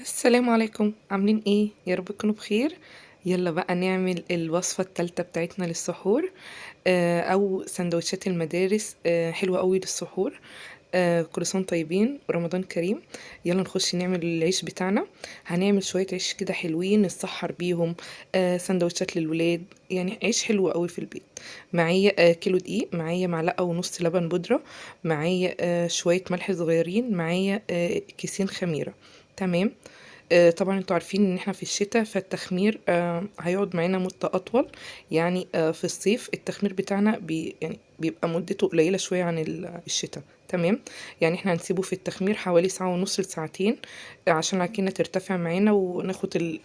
السلام عليكم، عاملين ايه؟ يا رب تكونوا بخير. يلا بقى نعمل الوصفة التالتة بتاعتنا للسحور. او سندوتشات المدارس، حلوة قوي للسحور. كل سنة وانتم طيبين ورمضان كريم. يلا نخش نعمل العيش بتاعنا. هنعمل شوية عيش كده حلوين نسحر بيهم. سندوتشات للولاد، يعني عيش حلو قوي في البيت. معايا كيلو دقيق، معايا معلقة ونص لبن بودرة، معايا شوية ملح صغيرين، معايا كيسين خميرة. تمام. طبعا انتوا عارفين ان احنا في الشتاء، فالتخمير هيقعد معانا مدة اطول. يعني في الصيف التخمير بتاعنا يعني بيبقى مدته قليلة شوية عن الشتاء. تمام. يعني احنا هنسيبه في التخمير حوالي ساعة ونص لساعتين، عشان العجينة ترتفع معانا وناخد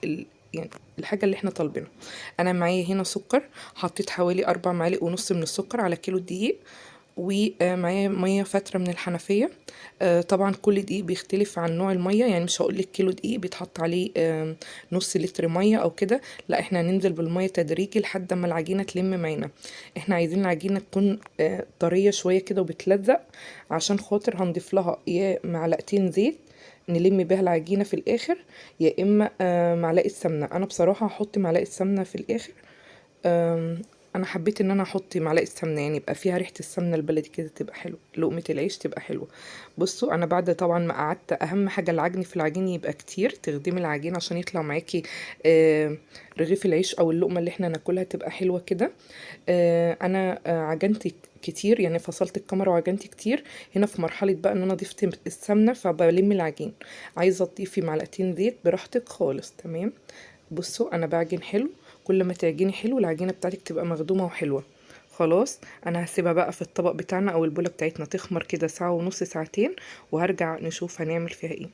يعني الحاجة اللي احنا طالبينها. انا معايا هنا سكر، حطيت حوالي 4 معالق ونص من السكر على كيلو دقيق. ومعايا ميه فتره من الحنفيه. طبعا كل دقيق بيختلف عن نوع الميه، يعني مش هقولك كيلو دقيق بيتحط عليه نص لتر ميه او كده. لا، احنا هننزل بالميه تدريجي لحد ما العجينه تلم معانا. احنا عايزين العجينه تكون طريه شويه كده وبتلزق، عشان خاطر هنضيف لها يا معلقتين زيت نلم بيها العجينه في الاخر، يا اما معلقه سمنه. انا بصراحه هحط معلقه سمنه في الاخر. انا حبيت ان انا احط معلقه سمنه، يعني يبقى فيها ريحه السمنه البلدي كده، تبقى حلوه لقمه العيش تبقى حلوه. بصوا، انا بعد طبعا ما قعدت، اهم حاجه العجن في العجين يبقى كتير، تخدمي العجين عشان يطلع معاكي رغيف العيش او اللقمه اللي احنا ناكلها تبقى حلوه كده. انا عجنت كتير، يعني فصلت الكاميرا وعجنت كتير. هنا في مرحله بقى ان انا ضفت السمنه، فبلم العجين. عايزه تضيفي معلقتين زيت براحتك خالص. تمام. بصوا انا بعجن حلو. كل ما تعجني حلو العجينه بتاعتك تبقى مخدومه وحلوه. خلاص. انا هسيبها بقى في الطبق بتاعنا او البوله بتاعتنا تخمر كده ساعه ونص ساعتين، وهرجع نشوف هنعمل فيها ايه.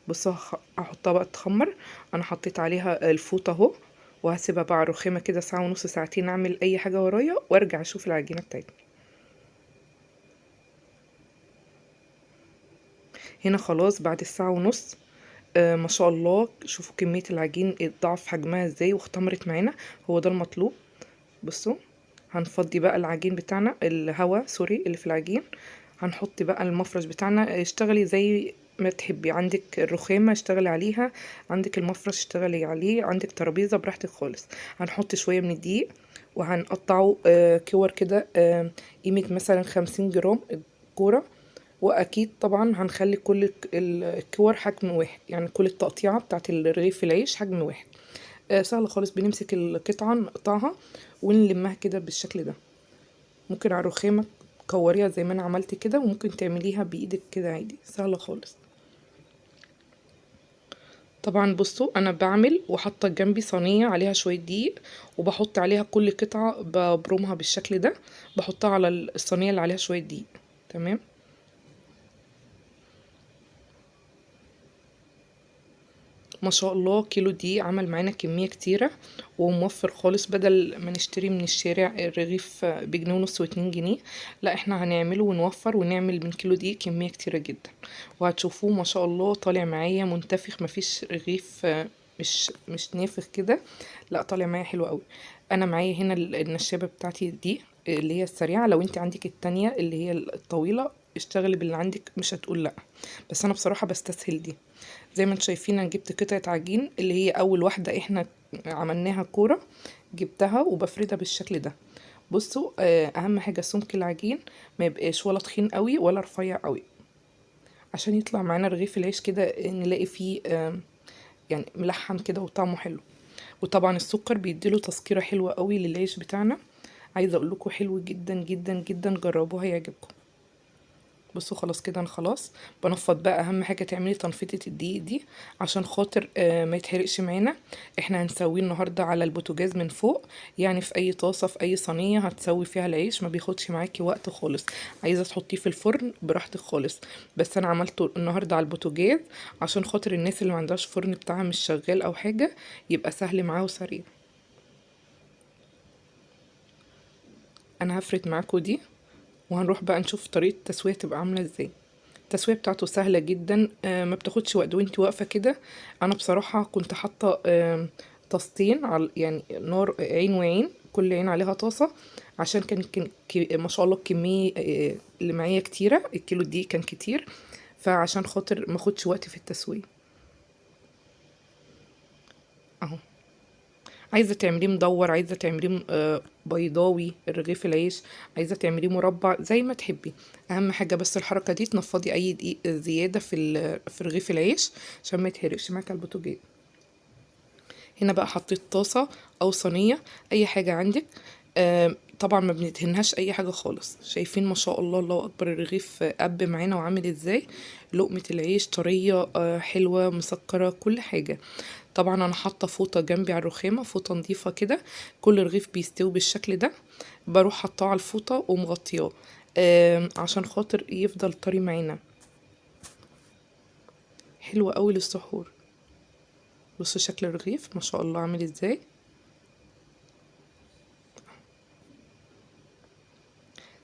بصوا هحطها بقى تخمر. انا حطيت عليها الفوطه اهو، وهسيبها بقى على الرخامه كده ساعه ونص ساعتين، اعمل اي حاجه ورايا وارجع اشوف العجينه بتاعتنا. هنا خلاص بعد الساعه ونص. ما شاء الله، شوفوا كميه العجين اتضاعف حجمها ازاي واختمرت معانا. هو ده المطلوب. بصوا، هنفضي بقى العجين بتاعنا، الهواء سوري اللي في العجين. هنحط بقى المفرش بتاعنا. اشتغلي زي ما تحبي، عندك الرخامة اشتغلي عليها، عندك المفرش اشتغلي عليه، عندك ترابيزة براحتك خالص. هنحط شوية من الدقيق وهنقطعه كور كده، قيمة مثلا 50 جرام الكورة. واكيد طبعا هنخلي كل الكور حجم واحد، يعني كل التقطيعة بتاعت الرغيف العيش حجم واحد. سهل خالص، بنمسك القطعة نقطعها ونلمها كده بالشكل ده. ممكن على الرخامة تكوريها زي ما انا عملت كده، وممكن تعمليها بايدك كده عادي، سهلة خالص. طبعا بصوا، انا بعمل وحاطه جنبي صينيه عليها شويه دقيق، وبحط عليها كل قطعه ببرمها بالشكل ده، بحطها على الصينيه اللي عليها شويه دقيق. تمام. ما شاء الله، كيلو دي عمل معانا كمية كتيرة وموفر خالص، بدل ما نشتري من الشارع الرغيف بجنيه ونص و2 جنيه. لا، احنا هنعمله ونوفر ونعمل من كيلو دي كمية كتيرة جدا. وهتشوفوه ما شاء الله طالع معايا منتفخ، مفيش رغيف مش نافخ كده. لا، طالع معايا حلو قوي. انا معايا هنا النشابة بتاعتي دي اللي هي السريعة. لو انت عندك التانية اللي هي الطويلة، اشتغلي باللي عندك، مش هتقول لا. بس انا بصراحة بستسهل دي. زي ما انتم شايفين، انا جبت قطعة عجين اللي هي اول واحدة احنا عملناها كورة، جبتها وبفردها بالشكل ده. بصوا، اهم حاجة سمك العجين ما يبقاش ولا تخين قوي ولا رفيع قوي، عشان يطلع معانا رغيف العيش كده نلاقي فيه يعني ملحم كده وطعمه حلو. وطبعا السكر بيديله تسكيرة حلوة قوي للعيش بتاعنا. عايزة اقول لكم حلو جدا جدا جدا، جربوها يعجبكم. بصوا خلاص كده، انا خلاص بنفض بقى. اهم حاجه تعملي تنفيذه الدقيق دي عشان خاطر ما يتحرقش معانا. احنا هنسويه النهارده على البوتاجاز من فوق، يعني في اي طاسه في اي صينيه هتسوي فيها العيش، ما بياخدش معاكي وقت خالص. عايزه تحطيه في الفرن براحتك خالص، بس انا عملته النهارده على البوتاجاز عشان خاطر الناس اللي ما عندهاش فرن بتاعها مش شغال او حاجه، يبقى سهل معاه وسريع. انا هفرد معاكم دي، وهنروح بقى نشوف طريقة التسوية تبقى عاملة ازاي. التسوية بتاعته سهلة جدا، ما بتاخدش وقت وانت واقفة كده. انا بصراحة كنت حاطة طاستين على، يعني نار عين وعين، كل عين عليها طاسة، عشان ما شاء الله الكمية اللي معايا كتيرة، الكيلو دي كان كتير، فعشان خاطر ما اخدش وقت في التسوية. اهو. عايزه تعمليه مدور، عايزه تعمليه بيضاوي الرغيف العيش، عايزه تعمليه مربع زي ما تحبي. اهم حاجه بس الحركه دي تنفضي اي دقيق زياده في رغيف العيش عشان ما يتهرقش معاك على البوتاجاز. هنا بقى حطيت طاسه او صينيه، اي حاجه عندك. طبعا ما بندهنهاش اي حاجه خالص. شايفين ما شاء الله، الله اكبر، الرغيف قب معانا وعامل ازاي. لقمه العيش طريه، حلوه مسكره كل حاجه. طبعا انا حاطه فوطه جنبي على الرخامه، فوطه نظيفه كده. كل رغيف بيستوي بالشكل ده، بروح حطاه على الفوطه ومغطياه عشان خاطر يفضل طري معانا. حلو قوي للسحور. بصوا شكل الرغيف ما شاء الله عامل ازاي.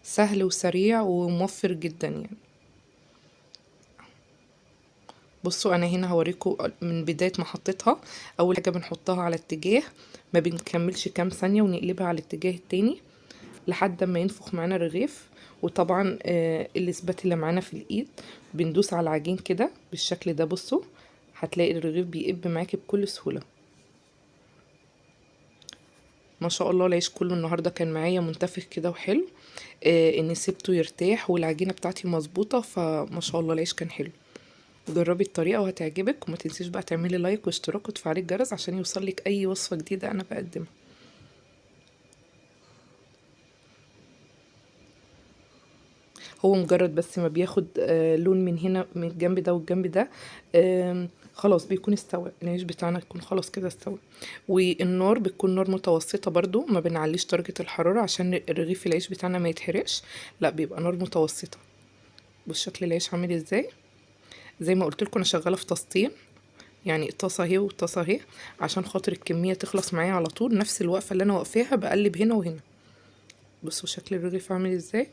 سهل وسريع وموفر جدا يعني. بصوا انا هنا هوريكم من بدايه ما حطيتها. اول حاجه بنحطها على اتجاه، ما بنكملش كام ثانيه ونقلبها على الاتجاه التاني لحد ما ينفخ معانا الرغيف. وطبعا الاثبات اللي معانا في الايد، بندوس على العجين كده بالشكل ده. بصوا هتلاقي الرغيف بيقب معاكي بكل سهوله. ما شاء الله العيش كله النهارده كان معايا منتفخ كده وحلو. اني سبته يرتاح والعجينه بتاعتي مظبوطه، فما شاء الله العيش كان حلو. جربي الطريقه وهتعجبك، وما تنسيش بقى تعملي لايك واشتراك وتفعلي الجرس عشان يوصلك اي وصفه جديده انا بقدمها. هو مجرد بس ما بياخد لون من هنا، من الجنب ده والجنب ده، خلاص بيكون استوى. العيش بتاعنا يكون خلاص كده استوى. والنار بتكون نار متوسطة برضو، ما بنعليش درجة الحرارة عشان الرغيف العيش بتاعنا ما يتحرقش. لا، بيبقى نار متوسطة. بص شكل العيش عامل ازاي. زي ما قلت لكم انا شغالة في طاستين، يعني طاسة اهي وطاسة اهي، عشان خاطر الكمية تخلص معايا على طول. نفس الوقفة اللي انا واقفاها بقلب هنا وهنا. بصوا شكل الرغيف عامل ازاي.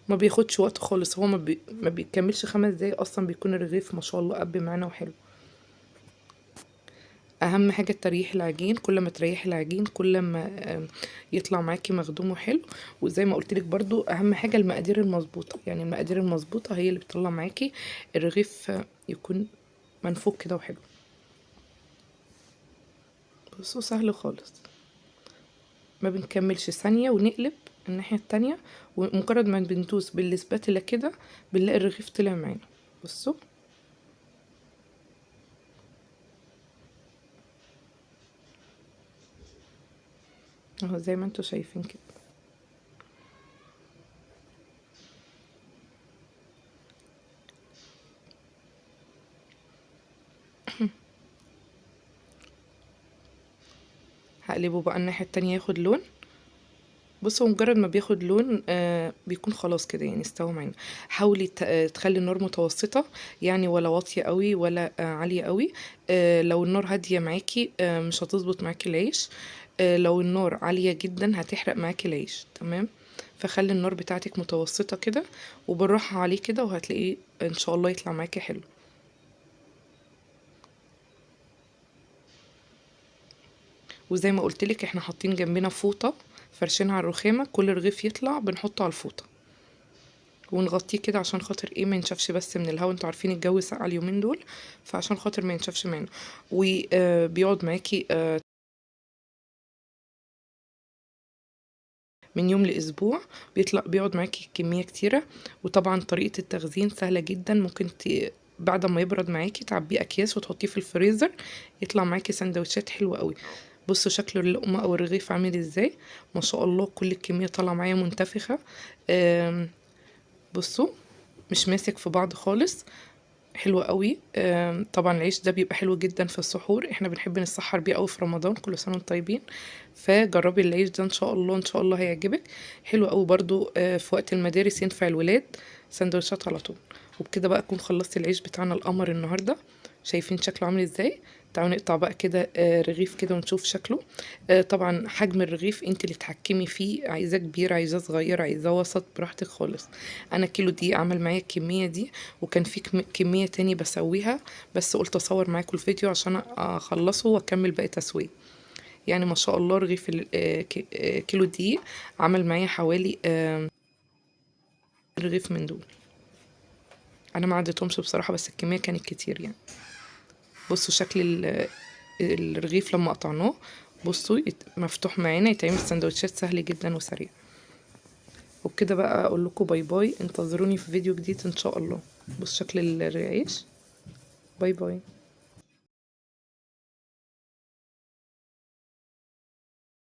ما بياخدش وقت خالص. هو ما بيكملش 5 دقايق اصلا بيكون الرغيف ما شاء الله قب معانا وحلو. اهم حاجه تريح العجين. كل ما تريحي العجين كل ما يطلع معاكي مخدوم وحلو. وزي ما قلت لك برضو اهم حاجه المقادير المظبوطه، يعني المقادير المظبوطه هي اللي بتطلع معاكي الرغيف يكون منفوخ كده وحلو. بصوا سهل خالص. ما بنكملش ثانيه ونقلب الناحيه التانية، ومجرد ما بندوس بالسباتيلا كده بنلاقي الرغيف طلع معانا. بصوا اهو زي ما انتوا شايفين كده. هقلبه بقى الناحية التانية ياخد لون. بصوا مجرد ما بياخد لون بيكون خلاص كده يعني استوى معانا. حاولي تخلي النار متوسطة، يعني ولا واطية قوي ولا عالية قوي. لو النار هادية معاكي مش هتظبط معاكي العيش. لو النار عالية جدا هتحرق معاكي العيش. تمام. فخلي النار بتاعتك متوسطة كده، وبالراحة عليه كده، وهتلاقيه ان شاء الله يطلع معاكي حلو. وزي ما قلتلك احنا حاطين جنبنا فوطة فرشينها على الرخامة. كل رغيف يطلع بنحطه على الفوطة ونغطيه كده عشان خاطر ايه ما ينشفش بس من الهوا. انتوا عارفين الجو ساقع اليومين دول، فعشان خاطر ما ينشفش منه. وبيقعد معاكي من يوم لاسبوع. بيقعد معاكي كمية كتيرة. وطبعا طريقة التخزين سهلة جدا. ممكن بعد ما يبرد معاكي تعبيه اكياس وتحطيه في الفريزر، يطلع معاكي سندوتشات حلوة قوي. بصوا شكل اللقمة او الرغيف عامل ازاي. ما شاء الله كل الكمية طالعة معايا منتفخة. آم، بصوا مش ماسك في بعض خالص. حلو قوي. طبعا العيش ده بيبقى حلو جدا في السحور. احنا بنحب نسحر بيه قوي في رمضان. كل سنه وانتم طيبين. فجربي العيش ده ان شاء الله، ان شاء الله هيعجبك. حلو قوي برضو في وقت المدارس ينفع الولاد سندوتشات على طول. وبكده بقى اكون خلصت العيش بتاعنا القمر النهارده. شايفين شكله عامل ازاي. تعالوا نقطع بقى كده رغيف كده ونشوف شكله. طبعا حجم الرغيف انت اللي تحكمي فيه، عايزاه كبير عايزاه صغير عايزاه وسط براحتك خالص. انا كيلو دي عمل معايا الكميه دي، وكان في كميه تاني بسويها، بس قلت اصور معاكم الفيديو عشان اخلصه واكمل باقي تسويه. يعني ما شاء الله رغيف كيلو دي عمل معايا حوالي رغيف من دول. انا ما عدتهمش بصراحه، بس الكميه كانت كتير يعني. بصوا شكل الرغيف لما قطعناه بصوا مفتوح معانا، يتعمل سندوتشات سهل جدا وسريع. وبكده بقى اقول لكم باي باي، انتظروني في فيديو جديد ان شاء الله. بص شكل العيش. باي باي.